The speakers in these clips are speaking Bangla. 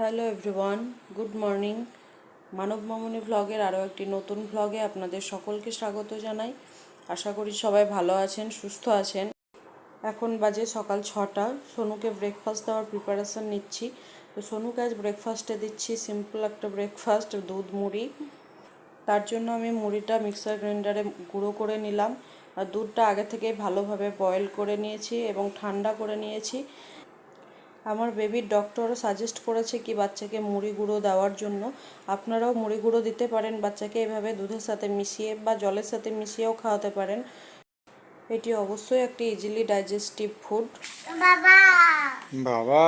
Hello everyone, good morning. Manab Mamoni ভ্লগের আরও একটি নতুন ভ্লগে আপনাদের সকলকে স্বাগত জানাই। আশা করি সবাই ভালো আছেন, সুস্থ আছেন। এখন বাজে সকাল 6টা। সোনুকে ব্রেকফাস্ট দেওয়ার প্রিপারেশান নিচ্ছি। তো সোনুকে আজ ব্রেকফাস্টে দিচ্ছি সিম্পল একটা ব্রেকফাস্ট, দুধ মুড়ি। তার জন্য আমি মুড়িটা মিক্সার গ্রাইন্ডারে গুঁড়ো করে নিলাম, আর দুধটা আগে থেকেই ভালোভাবে বয়েল করে নিয়েছি এবং ঠান্ডা করে নিয়েছি। আমার বেবির ডক্টরও সাজেস্ট করেছে কি বাচ্চাকে মুড়ি গুঁড়ো দেওয়ার জন্য। আপনারাও মুড়ি গুঁড়ো দিতে পারেন বাচ্চাকে, এভাবে দুধের সাথে মিশিয়ে বা জলের সাথে মিশিয়েও খাওয়াতে পারেন। এটি অবশ্যই একটি ইজিলি ডাইজেস্টিভ ফুড। বাবা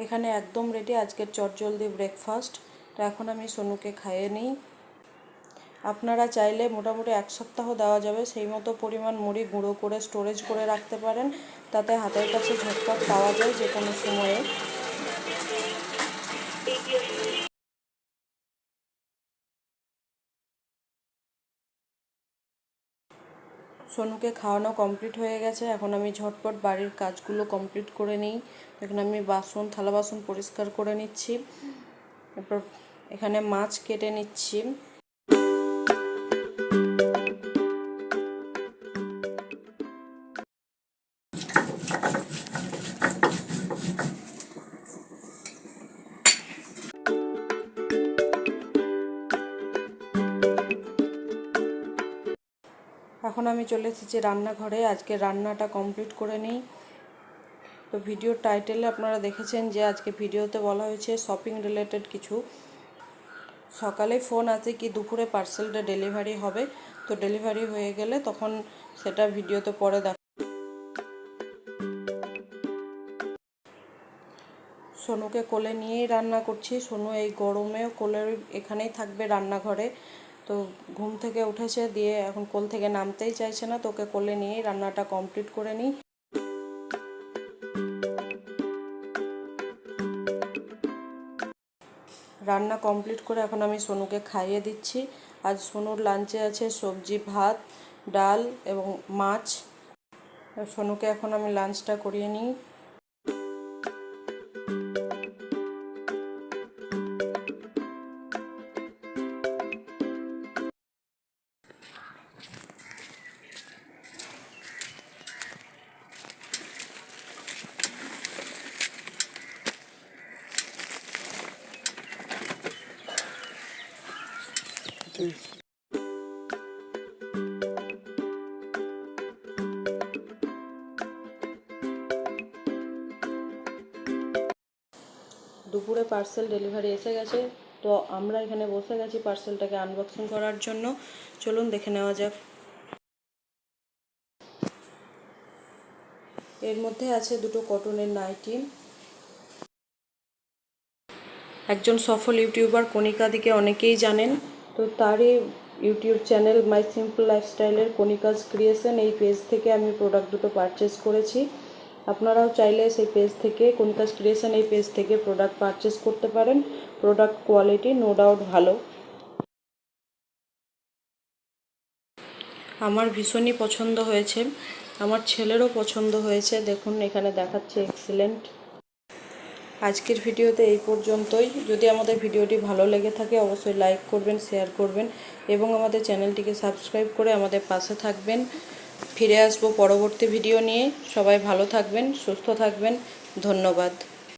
এখানে একদম রেডি আজকের চটজলদি ব্রেকফাস্ট। তো এখন আমি সোনুকে খাইয়ে নিই। আপনারা চাইলে মোটামুটি 1 সপ্তাহ দেওয়া যাবে সেই মতো পরিমাণ মুড়ি গুঁড়ো করে স্টোরেজ করে রাখতে পারেন, তাতে হাতের কাছে ঝটপট পাওয়া যায় যে কোনো সময়ে। সোনুকে খাওয়ানো কমপ্লিট হয়ে গেছে। এখন আমি ঝটপট বাড়ির কাজগুলো কমপ্লিট করে নিই। এখন আমি থালা বাসন পরিষ্কার করে নিচ্ছি। এরপর এখানে মাছ কেটে নিচ্ছি। এখন আমি চলে এসেছি রান্নাঘরে, আজকে রান্নাটা কমপ্লিট করে নিই। তো ভিডিওর টাইটেলে আপনারা দেখেছেন যে আজকে ভিডিওতে বলা হয়েছে শপিং রিলেটেড কিছু। সকালে ফোন আছে কি দুপুরে পার্সেলটা ডেলিভারি হবে, তো ডেলিভারি হয়ে গেলে তখন সেটা ভিডিওতে পরে দেখ। সোনুকে কোলে নিয়েই রান্না করছি। সোনু এই গরমেও কোলের এখানেই থাকবে রান্নাঘরে। তো ঘুম থেকে উঠেছে, দিয়ে এখন কোল থেকে নামতেই চাইছে না, তোকে কোলে নিয়েই রান্নাটা কমপ্লিট করে নিই। রান্না কমপ্লিট করে এখন আমি সোনুকে খাইয়ে দিচ্ছি। আজ সোনুর লাঞ্চে আছে সবজি, ভাত, ডাল এবং মাছ। সোনুকে এখন আমি লাঞ্চটা করিয়ে নিই। দুপুরে পার্সেল ডেলিভারি এসে গেছে, তো আমরা এখানে বসে গেছি পার্সেলটাকে আনবক্সিং করার জন্য। চলুন দেখে নেওয়া যাক। এর মধ্যে আছে দুটো কটনের নাইটি। একজন সফল ইউটিউবার কণিকাদিকে অনেকেই জানেন, তো তারই ইউটিউব চ্যানেল মাই সিম্পল লাইফস্টাইলের কণিকাজ ক্রিয়েশন, এই পেজ থেকে আমি প্রোডাক্ট দুটো পারচেস করেছি। আপনারাও চাইলে সেই পেজ থেকে, কণিকাজ ক্রিয়েশন এই পেজ থেকে প্রোডাক্ট পারচেস করতে পারেন। প্রোডাক্ট কোয়ালিটি নো ডাউট ভালো। আমার ভীষণই পছন্দ হয়েছে, আমার ছেলেরও পছন্দ হয়েছে। দেখুন এখানে দেখাচ্ছে এক্সিলেন্ট। আজকের ভিডিওতে এই পর্যন্তই। যদি আমাদের ভিডিওটি ভালো লেগে থাকে অবশ্যই লাইক করবেন, শেয়ার করবেন এবং আমাদের চ্যানেলটিকে সাবস্ক্রাইব করে আমাদের পাশে থাকবেন। ফিরে আসবো পরবর্তী ভিডিও নিয়ে। সবাই ভালো থাকবেন, সুস্থ থাকবেন। ধন্যবাদ।